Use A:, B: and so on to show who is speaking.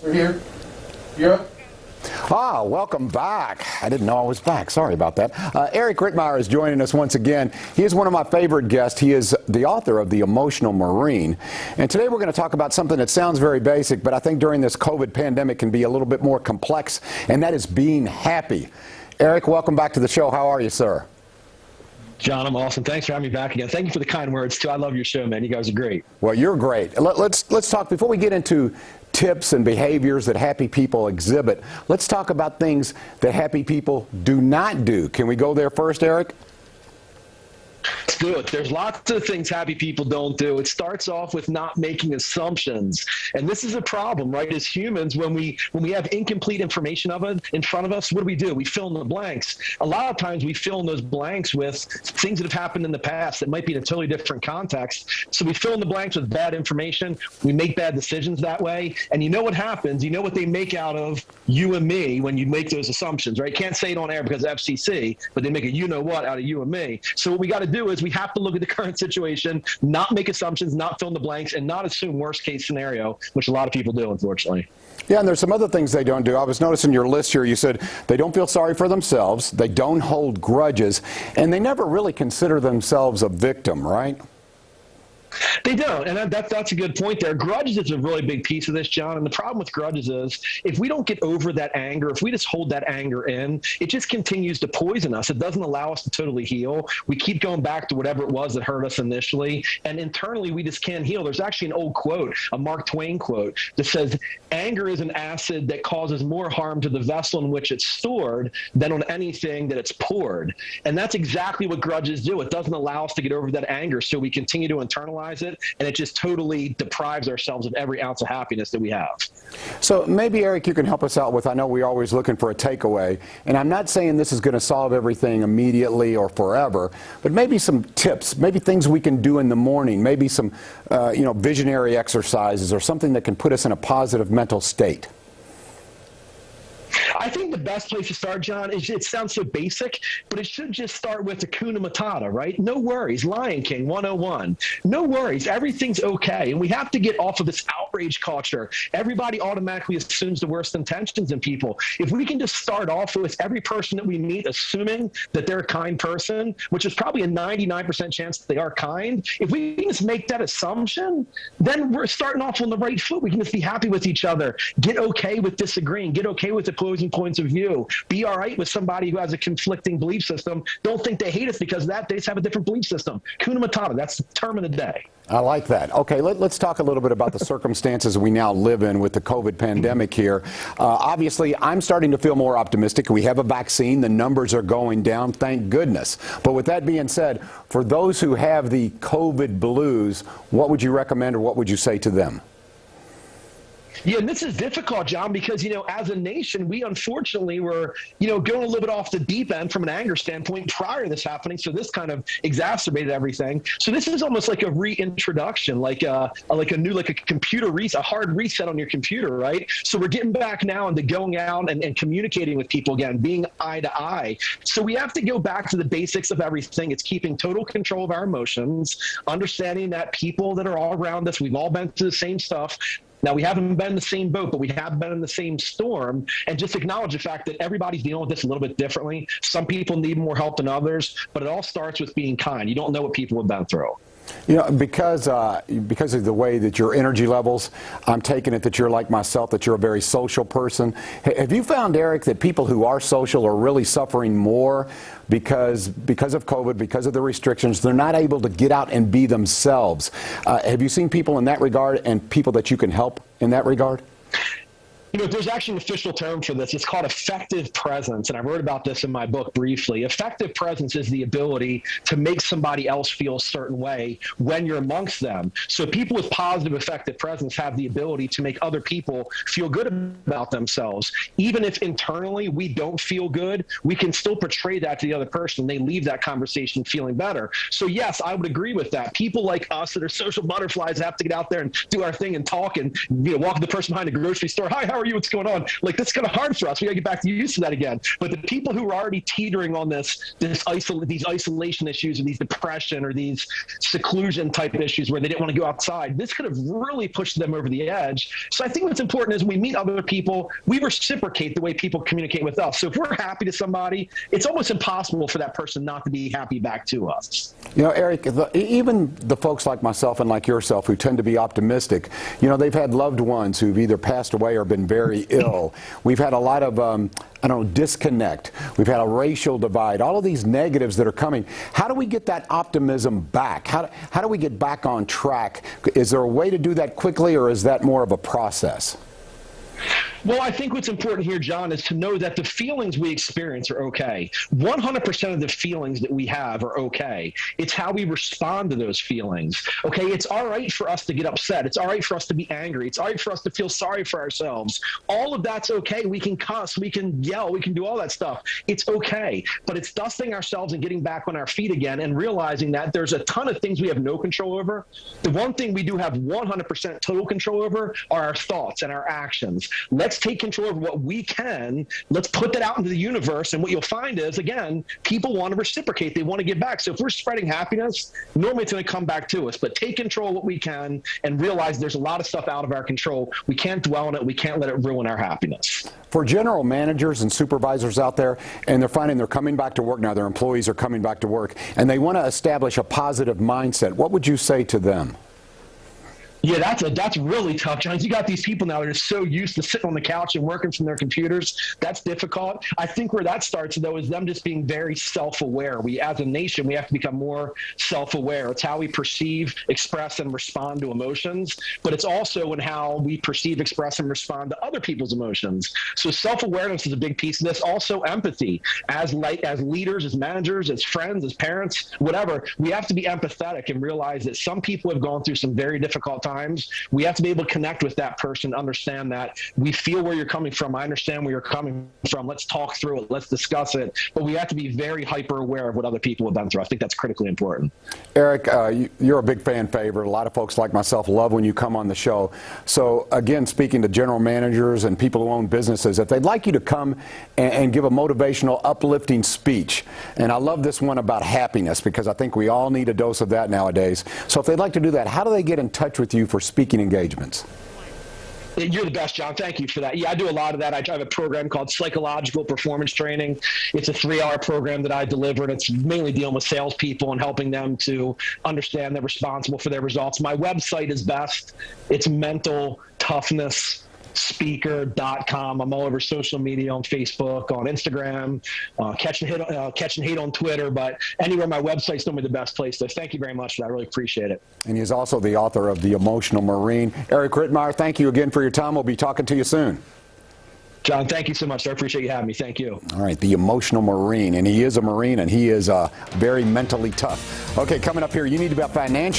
A: We're here. Yep.
B: Welcome back. I didn't know I was back. Sorry about that. Eric Rittmeyer is joining us once again. He is one of my favorite guests. He is the author of The Emotional Marine. And today we're going to talk about something that sounds very basic, but I think during this COVID pandemic can be a little bit more complex, and that is being happy. Eric, welcome back to the show. How are you, sir?
C: John, I'm awesome. Thanks for having me back again. Thank you for the kind words, too. I love your show, man. You guys are great.
B: Well, you're great. Let's talk, before we get into tips and behaviors that happy people exhibit, let's talk about things that happy people do not do. Can we go there first, Eric?
C: Let's do it. There's lots of things happy people don't do. It starts off with not making assumptions. And this is a problem, right? As humans, when we have incomplete information in front of us, what do? We fill in the blanks. A lot of times we fill in those blanks with things that have happened in the past that might be in a totally different context. So we fill in the blanks with bad information. We make bad decisions that way. And you know what happens? You know what they make out of you and me when you make those assumptions, right? Can't say it on air because of FCC, but they make a you-know-what out of you and me. So what we got to do is we have to look at the current situation, not make assumptions, not fill in the blanks, and not assume worst case scenario, which a lot of people do, unfortunately.
B: Yeah, and there's some other things they don't do. I was noticing your list here. You said they don't feel sorry for themselves, they don't hold grudges, and they never really consider themselves a victim, right?
C: They don't, and that's a good point there. Grudges is a really big piece of this, John, and the problem with grudges is if we don't get over that anger, if we just hold that anger in, it just continues to poison us. It doesn't allow us to totally heal. We keep going back to whatever it was that hurt us initially, and internally we just can't heal. There's actually an old quote, a Mark Twain quote, that says, anger is an acid that causes more harm to the vessel in which it's stored than on anything that it's poured. And that's exactly what grudges do. It doesn't allow us to get over that anger, so we continue to internalize it, and it just totally deprives ourselves of every ounce of happiness that we have.
B: So maybe, Eric, you can help us out with, I know we're always looking for a takeaway, and I'm not saying this is going to solve everything immediately or forever, but maybe some tips, maybe things we can do in the morning, maybe some visionary exercises or something that can put us in a positive mental state.
C: I think the best place to start, John, is, it sounds so basic, but it should just start with Hakuna Matata, right? No worries. Lion King 101. No worries. Everything's okay. And we have to get off of this outrage culture. Everybody automatically assumes the worst intentions in people. If we can just start off with every person that we meet assuming that they're a kind person, which is probably a 99% chance that they are kind, if we can just make that assumption, then we're starting off on the right foot. We can just be happy with each other. Get okay with disagreeing. Get okay with opposing points of view. Be all right with somebody who has a conflicting belief system. Don't think they hate us because of that. They just have a different belief system. Kuna Matata, that's the term of the day.
B: I like that. Okay, let's talk a little bit about the circumstances we now live in with the COVID pandemic here. Obviously, I'm starting to feel more optimistic. We have a vaccine. The numbers are going down, thank goodness. But with that being said, for those who have the COVID blues, what would you recommend or what would you say to them?
C: Yeah, and this is difficult, John, because, as a nation, we unfortunately were, going a little bit off the deep end from an anger standpoint prior to this happening. So this kind of exacerbated everything. So this is almost like a reintroduction, like a computer reset, a hard reset on your computer, right? So we're getting back now into going out and communicating with people again, being eye to eye. So we have to go back to the basics of everything. It's keeping total control of our emotions, understanding that people that are all around us, we've all been through the same stuff. Now, we haven't been in the same boat, but we have been in the same storm, and just acknowledge the fact that everybody's dealing with this a little bit differently. Some people need more help than others, but it all starts with being kind. You don't know what people have been through.
B: Because of the way that your energy levels, I'm taking it that you're like myself, that you're a very social person. Have you found, Eric, that people who are social are really suffering more because of COVID, because of the restrictions? They're not able to get out and be themselves. Have you seen people in that regard and people that you can help in that regard?
C: There's actually an official term for this. It's called effective presence, and I wrote about this in my book briefly. Effective presence is the ability to make somebody else feel a certain way when you're amongst them. So people with positive effective presence have the ability to make other people feel good about themselves. Even if internally we don't feel good, we can still portray that to the other person. They leave that conversation feeling better. So yes, I would agree with that. People like us that are social butterflies have to get out there and do our thing and talk and walk the person behind the grocery store. Hi, how are are you? What's going on? Like, that's kind of hard for us. We got to get back to used to that again. But the people who are already teetering on these isolation issues, or these depression, or these seclusion type issues where they didn't want to go outside, this could have really pushed them over the edge. So I think what's important is when we meet other people, we reciprocate the way people communicate with us. So if we're happy to somebody, it's almost impossible for that person not to be happy back to us.
B: You know, Eric, even the folks like myself and like yourself who tend to be optimistic, you know, they've had loved ones who've either passed away or been very ill. We've had a lot of, I don't know, disconnect. We've had a racial divide, all of these negatives that are coming. How do we get that optimism back? How do we get back on track? Is there a way to do that quickly, or is that more of a process?
C: Well, I think what's important here, John, is to know that the feelings we experience are okay. 100% of the feelings that we have are okay. It's how we respond to those feelings. Okay, it's all right for us to get upset. It's all right for us to be angry. It's all right for us to feel sorry for ourselves. All of that's okay. We can cuss, we can yell, we can do all that stuff. It's okay. But it's dusting ourselves and getting back on our feet again and realizing that there's a ton of things we have no control over. The one thing we do have 100% total control over are our thoughts and our actions. Let's take control of what we can. Let's put that out into the universe. And what you'll find is, again, people want to reciprocate. They want to give back. So if we're spreading happiness, normally it's going to come back to us. But take control of what we can and realize there's a lot of stuff out of our control. We can't dwell on it. We can't let it ruin our happiness.
B: For general managers and supervisors out there, and they're finding they're coming back to work now, their employees are coming back to work, and they want to establish a positive mindset, what would you say to them?
C: Yeah, that's really tough, John. You got these people now that are so used to sitting on the couch and working from their computers. That's difficult. I think where that starts, though, is them just being very self-aware. We, as a nation, we have to become more self-aware. It's how we perceive, express, and respond to emotions, but it's also in how we perceive, express, and respond to other people's emotions. So self-awareness is a big piece of this. Also empathy. As leaders, as managers, as friends, as parents, whatever, we have to be empathetic and realize that some people have gone through some very difficult times. We have to be able to connect with that person, understand that we feel where you're coming from. I understand where you're coming from. Let's talk through it. Let's discuss it. But we have to be very hyper aware of what other people have been through. I think that's critically important.
B: Eric, you're a big fan favorite. A lot of folks like myself love when you come on the show. So again, speaking to general managers and people who own businesses, if they'd like you to come and give a motivational, uplifting speech, and I love this one about happiness because I think we all need a dose of that nowadays. So if they'd like to do that, how do they get in touch with you for speaking engagements?
C: You're the best, John. Thank you for that. Yeah, I do a lot of that. I have a program called Psychological Performance Training. It's a 3-hour program that I deliver, and it's mainly dealing with salespeople and helping them to understand they're responsible for their results. My website is best. It's mentaltoughness.speaker.com. I'm all over social media, on Facebook, on Instagram, catch and hate on Twitter, but anywhere my website's normally the best place. So thank you very much for that. I really appreciate it.
B: And he's also the author of The Emotional Marine. Eric Rittmeyer, thank you again for your time. We'll be talking to you soon.
C: John, thank you so much. I appreciate you having me. Thank you.
B: All right, The Emotional Marine. And he is a Marine, and he is very mentally tough. Okay, coming up here, you need to be financial.